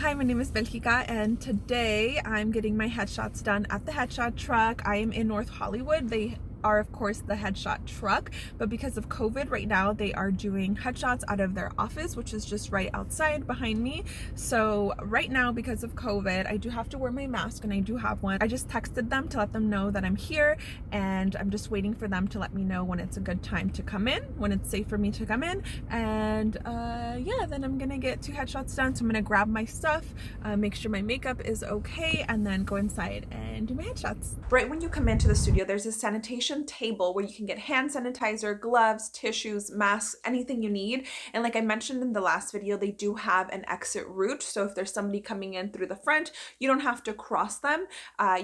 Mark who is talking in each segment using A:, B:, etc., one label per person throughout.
A: Hi, my name is Belgica, and today I'm getting my headshots done at the Headshot Truck. I am in North Hollywood. They are, of course, the Headshot Truck, but because of COVID right now, they are doing headshots out of their office, which is just right outside behind me. So right now, because of COVID, I do have to wear my mask, and I do have one. I just texted them to let them know that I'm here, and I'm just waiting for them to let me know when it's a good time to come in, when it's safe for me to come in. And yeah, then I'm gonna get 2 headshots done. So I'm gonna grab my stuff, make sure my makeup is okay, and then go inside and do my headshots. Right when you come into the studio, there's a sanitation table where you can get hand sanitizer, gloves, tissues, masks, anything you need. And like I mentioned in the last video, they do have an exit route. So if there's somebody coming in through the front, you don't have to cross them.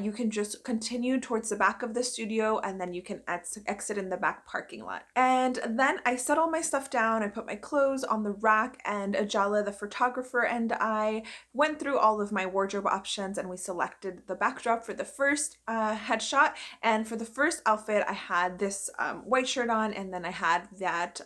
A: You can just continue towards the back of the studio, and then you can exit in the back parking lot. And then I set all my stuff down. I put my clothes on the rack, and Ajala, the photographer, and I went through all of my wardrobe options, and we selected the backdrop for the first headshot. And for the first outfit, I had this white shirt on, and then I had that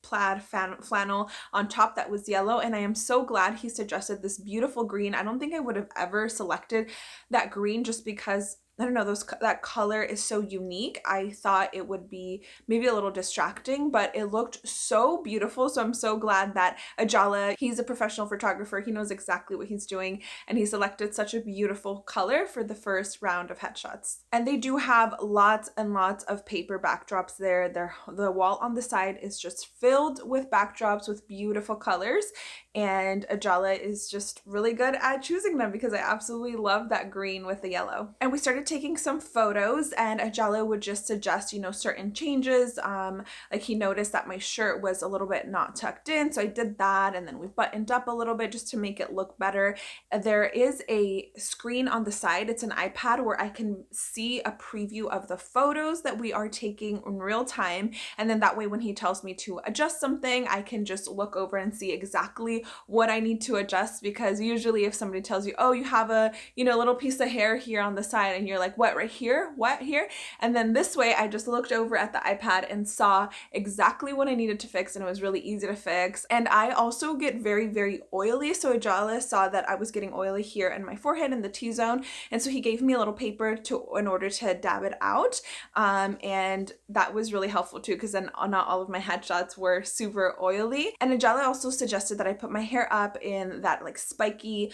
A: plaid flannel on top that was yellow, and I am so glad he suggested this beautiful green. I don't think I would have ever selected that green just because I don't know, that color is so unique. I thought it would be maybe a little distracting, but it looked so beautiful. So I'm so glad that Ajala, he's a professional photographer. He knows exactly what he's doing, and he selected such a beautiful color for the first round of headshots. And they do have lots and lots of paper backdrops there. The wall on the side is just filled with backdrops with beautiful colors, and Ajala is just really good at choosing them because I absolutely love that green with the yellow. And we started taking some photos, and Ajala would just suggest, you know, certain changes. Like he noticed that my shirt was a little bit not tucked in, so I did that, and then we buttoned up a little bit just to make it look better. There is a screen on the side. It's an iPad where I can see a preview of the photos that we are taking in real time, and then that way when he tells me to adjust something, I can just look over and see exactly what I need to adjust. Because usually if somebody tells you, oh, you have a, you know, little piece of hair here on the side, and you're like, what, right here? What, here? And then this way I just looked over at the iPad and saw exactly what I needed to fix, and it was really easy to fix. And I also get very, very oily, so Ajala saw that I was getting oily here in my forehead in the T-zone, and so he gave me a little paper in order to dab it out, and that was really helpful too, because then not all of my headshots were super oily. And Ajala also suggested that I put my hair up in that like spiky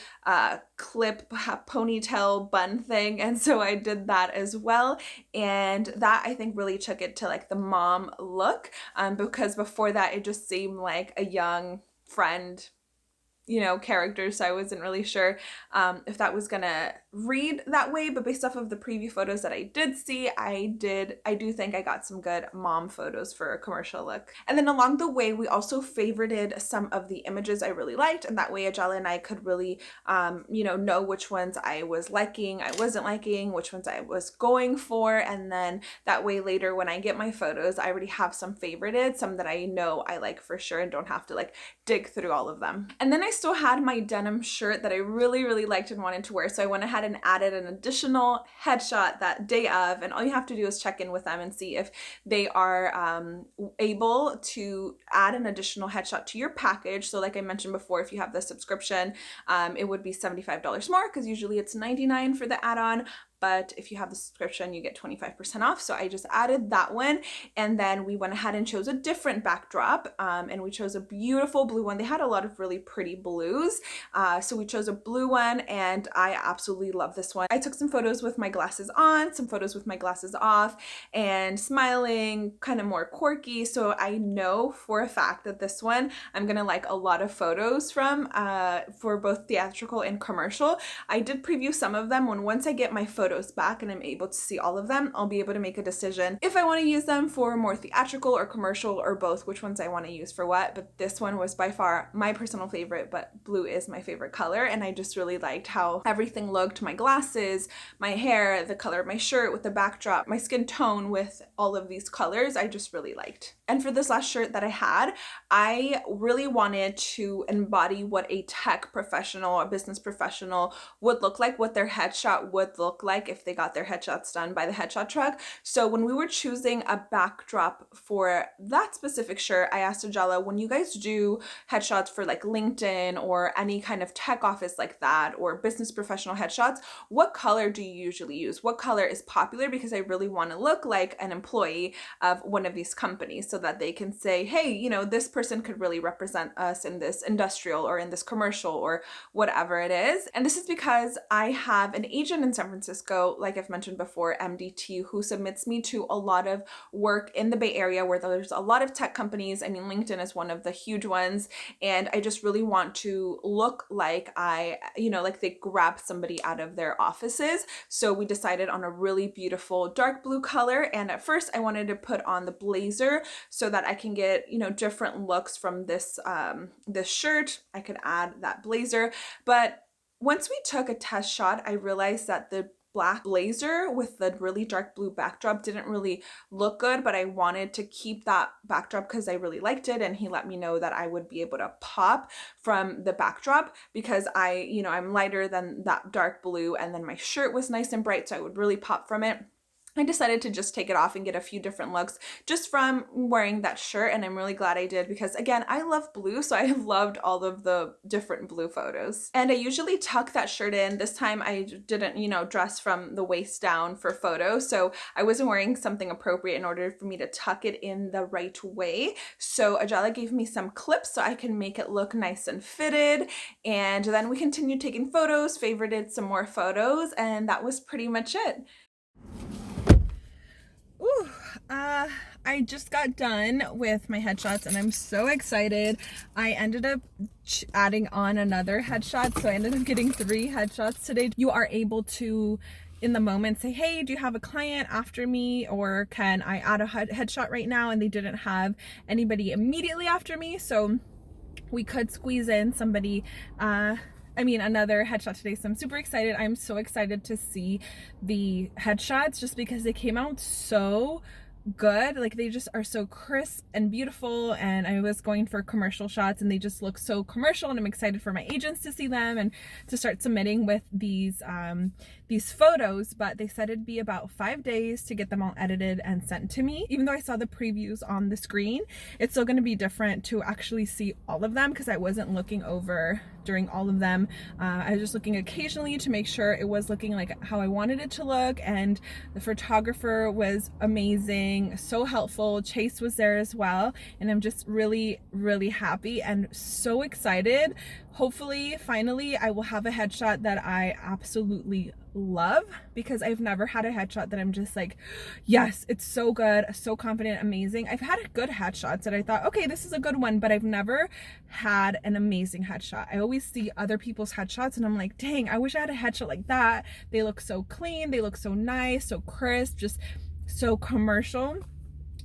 A: clip ponytail bun thing, and so I did that as well, and that I think really took it to like the mom look, because before that it just seemed like a young friend, you know, character, so I wasn't really sure if that was gonna read that way. But based off of the preview photos that I did see, I do think I got some good mom photos for a commercial look. And then along the way, we also favorited some of the images I really liked, and that way Ajala and I could really you know which ones I was liking, I wasn't liking, which ones I was going for, and then that way later when I get my photos, I already have some favorited, some that I know I like for sure, and don't have to like dig through all of them. And then I still had my denim shirt that I really, really liked and wanted to wear, so I went ahead and added an additional headshot that day of, and all you have to do is check in with them and see if they are able to add an additional headshot to your package. So like I mentioned before, if you have the subscription, it would be $75 more, because usually it's $99 for the add-on. But if you have the subscription, you get 25% off. So I just added that one, and then we went ahead and chose a different backdrop, and we chose a beautiful blue one. They had a lot of really pretty blues, so we chose a blue one, and I absolutely love this one. I took some photos with my glasses on, some photos with my glasses off, and smiling, kind of more quirky. So I know for a fact that this one I'm gonna like a lot of photos from, for both theatrical and commercial. I did preview some of them. Once I get my photos back and I'm able to see all of them, I'll be able to make a decision if I want to use them for more theatrical or commercial, or both, which ones I want to use for what. But this one was by far my personal favorite, but blue is my favorite color, and I just really liked how everything looked. My glasses, my hair, the color of my shirt with the backdrop, my skin tone with all of these colors, I just really liked. And for this last shirt that I had, I really wanted to embody what a tech professional or business professional would look like, what their headshot would look like like if they got their headshots done by the Headshot Truck. So when we were choosing a backdrop for that specific shirt, I asked Ajala, when you guys do headshots for like LinkedIn or any kind of tech office like that, or business professional headshots, what color do you usually use? What color is popular? Because I really want to look like an employee of one of these companies so that they can say, hey, you know, this person could really represent us in this industrial or in this commercial or whatever it is. And this is because I have an agent in San Francisco, like I've mentioned before, MDT, who submits me to a lot of work in the Bay Area where there's a lot of tech companies. I mean, LinkedIn is one of the huge ones. And I just really want to look like like they grab somebody out of their offices. So we decided on a really beautiful dark blue color. And at first I wanted to put on the blazer so that I can get, you know, different looks from this shirt. I could add that blazer. But once we took a test shot, I realized that the black blazer with the really dark blue backdrop didn't really look good, but I wanted to keep that backdrop because I really liked it, and he let me know that I would be able to pop from the backdrop because I'm lighter than that dark blue, and then my shirt was nice and bright, so I would really pop from it. I decided to just take it off and get a few different looks just from wearing that shirt, and I'm really glad I did because, again, I love blue, so I loved all of the different blue photos. And I usually tuck that shirt in. This time I didn't, dress from the waist down for photos, so I wasn't wearing something appropriate in order for me to tuck it in the right way. So Ajala gave me some clips so I can make it look nice and fitted, and then we continued taking photos, favorited some more photos, and that was pretty much it. Ooh, I just got done with my headshots and I'm so excited. I ended up adding on another headshot, so I ended up getting 3 headshots today. You are able to, in the moment, say, hey, do you have a client after me, or can I add a headshot right now? And they didn't have anybody immediately after me, so we could squeeze in somebody another headshot today. So I'm super excited. I'm so excited to see the headshots just because they came out so good. Like, they just are so crisp and beautiful, and I was going for commercial shots and they just look so commercial, and I'm excited for my agents to see them and to start submitting with these photos. But they said it'd be about 5 days to get them all edited and sent to me. Even though I saw the previews on the screen, it's still going to be different to actually see all of them because I wasn't looking over during all of them. I was just looking occasionally to make sure it was looking like how I wanted it to look, and the photographer was amazing, so helpful. Chase was there as well, and I'm just really, really happy and so excited. Hopefully, finally, I will have a headshot that I absolutely love, because I've never had a headshot that I'm just like, yes, it's so good, so confident, amazing. I've had good headshots that I thought, okay, this is a good one, but I've never had an amazing headshot. I always see other people's headshots and I'm like, dang, I wish I had a headshot like that. They look so clean, they look so nice, so crisp, just so commercial.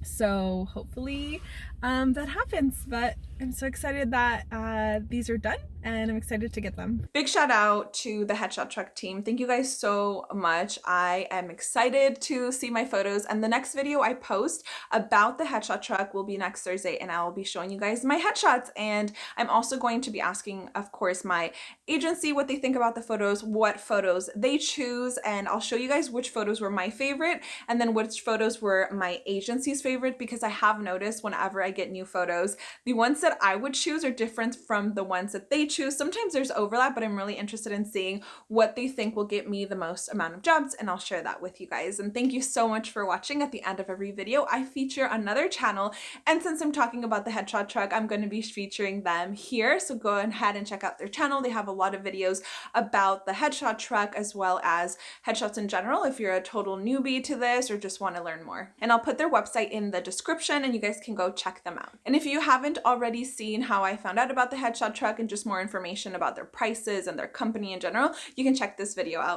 A: So hopefully that happens, but I'm so excited that these are done, and I'm excited to get them. Big shout out to the Headshot Truck team. Thank you guys so much. I am excited to see my photos, and the next video I post about the Headshot Truck will be next Thursday, and I will be showing you guys my headshots. And I'm also going to be asking, of course, my agency what they think about the photos, what photos they choose, and I'll show you guys which photos were my favorite and then which photos were my agency's favorite, because I have noticed whenever I get new photos, the ones that I would choose are different from the ones that they choose. Sometimes there's overlap, but I'm really interested in seeing what they think will get me the most amount of jobs, and I'll share that with you guys. And thank you so much for watching. At the end of every video, I feature another channel, and since I'm talking about the Headshot Truck, I'm going to be featuring them here, so go ahead and check out their channel. They have a lot of videos about the Headshot Truck as well as headshots in general if you're a total newbie to this or just want to learn more. And I'll put their website in the description and you guys can go check them out. And if you haven't already seen how I found out about the Headshot Truck and just more information about their prices and their company in general, you can check this video out.